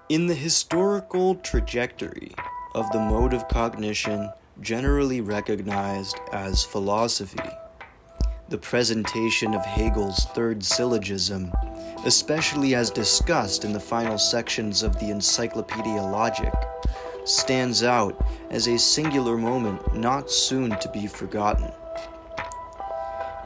In the historical trajectory of the mode of cognition generally recognized as philosophy, the presentation of Hegel's third syllogism, especially as discussed in the final sections of the Encyclopedia Logic, stands out as a singular moment not soon to be forgotten.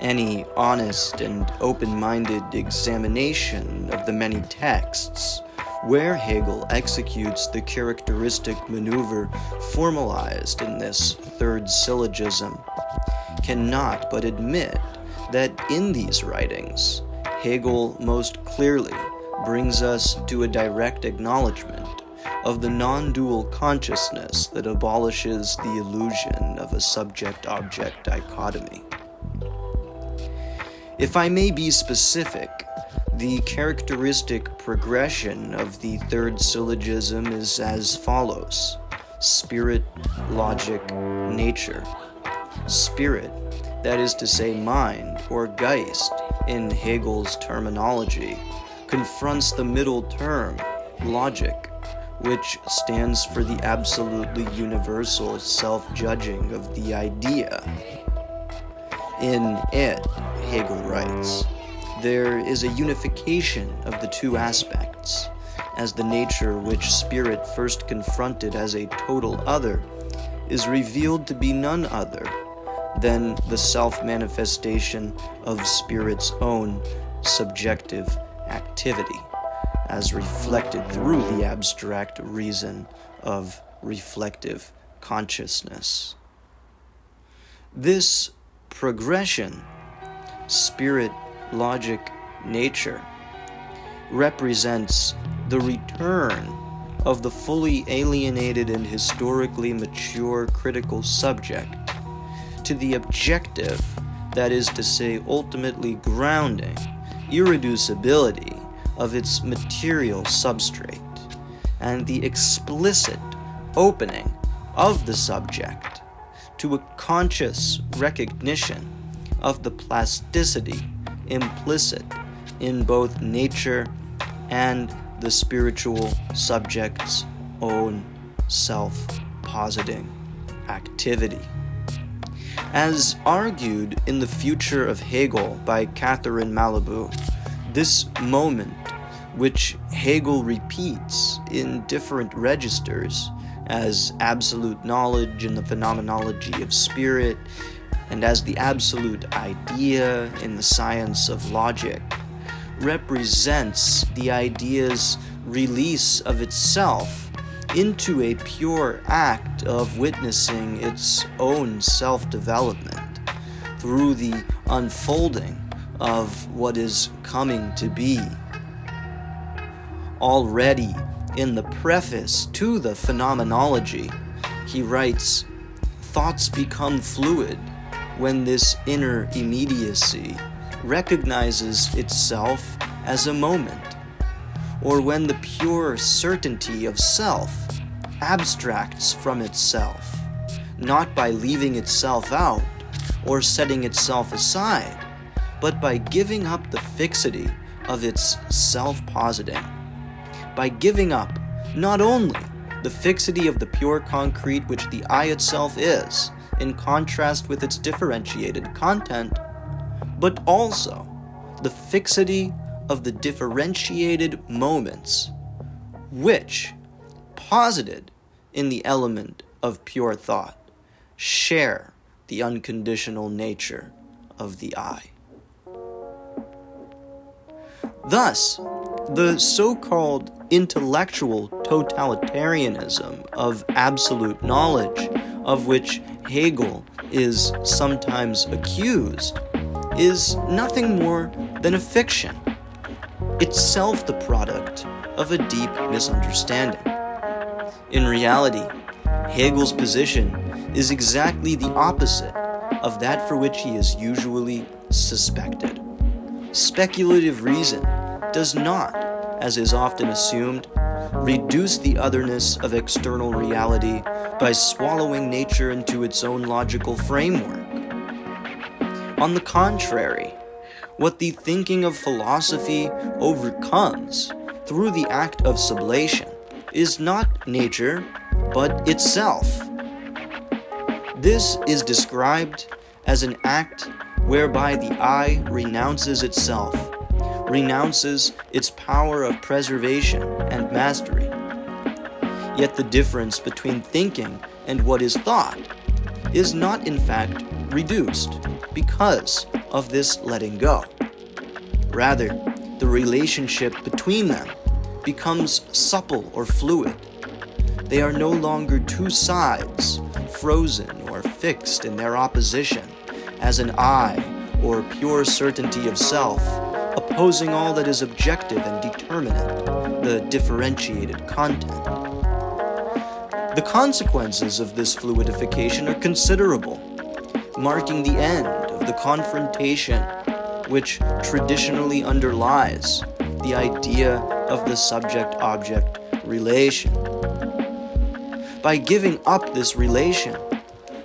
Any honest and open-minded examination of the many texts where Hegel executes the characteristic maneuver formalized in this third syllogism cannot but admit that in these writings, Hegel most clearly brings us to a direct acknowledgement of the non-dual consciousness that abolishes the illusion of a subject-object dichotomy. If I may be specific, the characteristic progression of the third syllogism is as follows: spirit, logic, nature. Spirit, that is to say mind, or Geist, in Hegel's terminology, confronts the middle term, logic, which stands for the absolutely universal self-judging of the idea. In it, Hegel writes, there is a unification of the two aspects, as the nature which spirit first confronted as a total other is revealed to be none other than the self-manifestation of spirit's own subjective activity, as reflected through the abstract reason of reflective consciousness. This progression, spirit, logic, nature, represents the return of the fully alienated and historically mature critical subject to the objective, that is to say, ultimately grounding, irreducibility of its material substrate, and the explicit opening of the subject to a conscious recognition of the plasticity implicit in both nature and the spiritual subject's own self-positing activity. As argued in The Future of Hegel by Catherine Malabou, this moment, which Hegel repeats in different registers as absolute knowledge in the phenomenology of spirit, and as the absolute idea in the science of logic, represents the idea's release of itself into a pure act of witnessing its own self-development through the unfolding of what is coming to be. Already in the preface to the Phenomenology, he writes, "Thoughts become fluid when this inner immediacy recognizes itself as a moment, or when the pure certainty of self abstracts from itself, not by leaving itself out or setting itself aside, but by giving up the fixity of its self-positing, by giving up not only the fixity of the pure concrete which the I itself is, in contrast with its differentiated content, but also the fixity of the differentiated moments, which, posited in the element of pure thought, share the unconditional nature of the I." Thus, the so-called intellectual totalitarianism of absolute knowledge, of which Hegel is sometimes accused, is nothing more than a fiction, itself the product of a deep misunderstanding. In reality, Hegel's position is exactly the opposite of that for which he is usually suspected. Speculative reason does not, as is often assumed, reduce the otherness of external reality by swallowing nature into its own logical framework. On the contrary, what the thinking of philosophy overcomes through the act of sublation is not nature, but itself. This is described as an act whereby the I renounces itself, renounces its power of preservation and mastery. Yet the difference between thinking and what is thought is not in fact reduced because of this letting go. Rather, the relationship between them becomes supple or fluid. They are no longer two sides, frozen or fixed in their opposition, as an I or pure certainty of self, opposing all that is objective and determinate, the differentiated content. The consequences of this fluidification are considerable, marking the end of the confrontation which traditionally underlies the idea of the subject-object relation. By giving up this relation,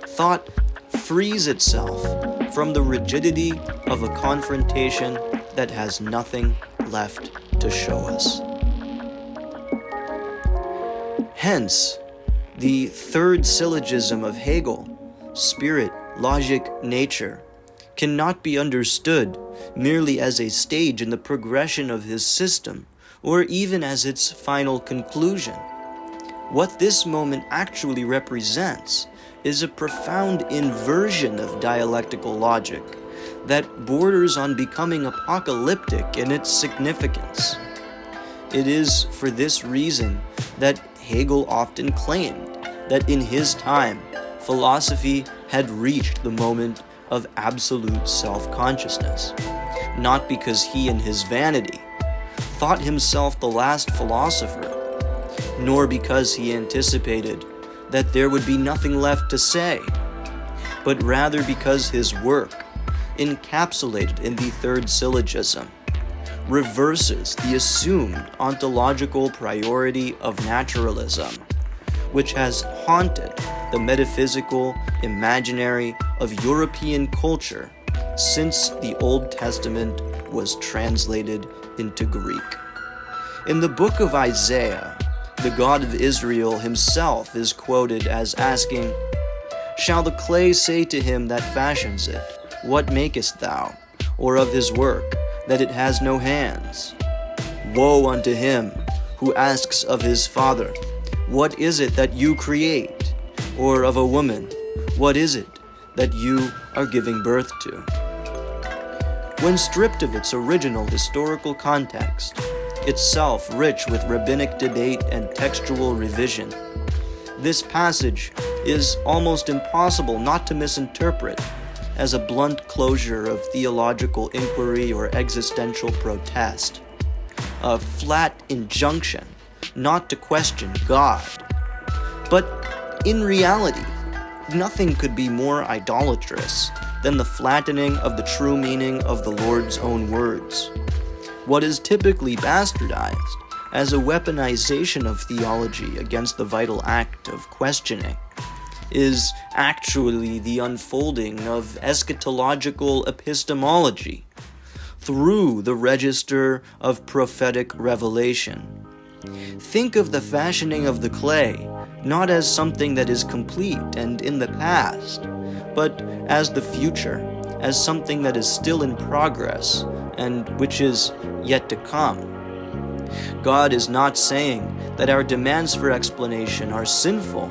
thought frees itself from the rigidity of a confrontation that has nothing left to show us. Hence, the third syllogism of Hegel, spirit, logic, nature, cannot be understood merely as a stage in the progression of his system, or even as its final conclusion. What this moment actually represents is a profound inversion of dialectical logic that borders on becoming apocalyptic in its significance. It is for this reason that Hegel often claimed that in his time, philosophy had reached the moment of absolute self-consciousness, not because he in his vanity thought himself the last philosopher, nor because he anticipated that there would be nothing left to say, but rather because his work, encapsulated in the third syllogism, reverses the assumed ontological priority of naturalism, which has haunted the metaphysical imaginary of European culture since the Old Testament was translated into Greek. In the book of Isaiah, the God of Israel himself is quoted as asking, "Shall the clay say to him that fashions it, What makest thou? Or of his work, that it has no hands? Woe unto him who asks of his father, What is it that you create? Or of a woman, What is it that you are giving birth to?" When stripped of its original historical context, itself rich with rabbinic debate and textual revision, this passage is almost impossible not to misinterpret as a blunt closure of theological inquiry or existential protest, a flat injunction not to question God. But in reality, nothing could be more idolatrous than the flattening of the true meaning of the Lord's own words. What is typically bastardized as a weaponization of theology against the vital act of questioning is actually the unfolding of eschatological epistemology through the register of prophetic revelation. Think of the fashioning of the clay not as something that is complete and in the past, but as the future, as something that is still in progress and which is yet to come. God is not saying that our demands for explanation are sinful,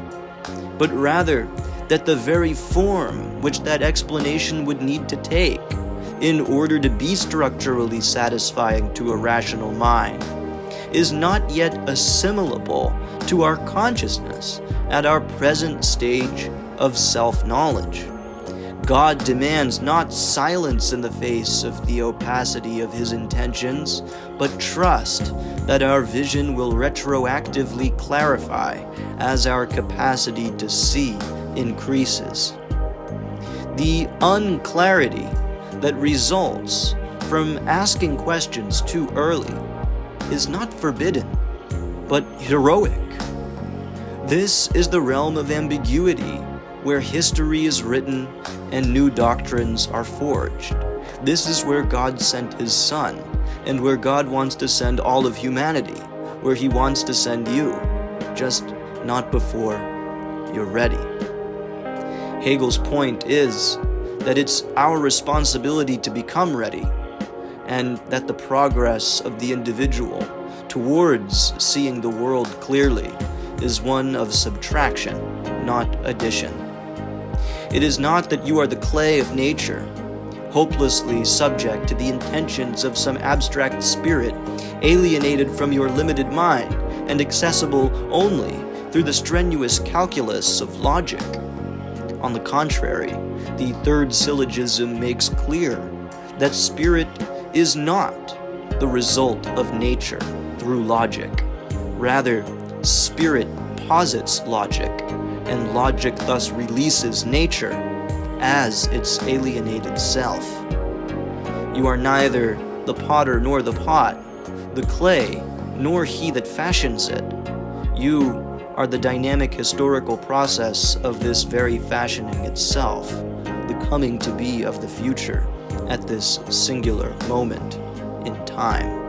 but rather that the very form which that explanation would need to take in order to be structurally satisfying to a rational mind is not yet assimilable to our consciousness at our present stage of self-knowledge. God demands not silence in the face of the opacity of his intentions, but trust that our vision will retroactively clarify as our capacity to see increases. The unclarity that results from asking questions too early is not forbidden, but heroic. This is the realm of ambiguity, where history is written and new doctrines are forged. This is where God sent his Son, and where God wants to send all of humanity, where he wants to send you, just not before you're ready. Hegel's point is that it's our responsibility to become ready, and that the progress of the individual towards seeing the world clearly is one of subtraction, not addition. It is not that you are the clay of nature, hopelessly subject to the intentions of some abstract spirit, alienated from your limited mind and accessible only through the strenuous calculus of logic. On the contrary, the third syllogism makes clear that spirit is not the result of nature through logic. Rather, spirit posits logic, and logic thus releases nature as its alienated self. You are neither the potter nor the pot, the clay nor he that fashions it. You are the dynamic historical process of this very fashioning itself, the coming to be of the future at this singular moment in time.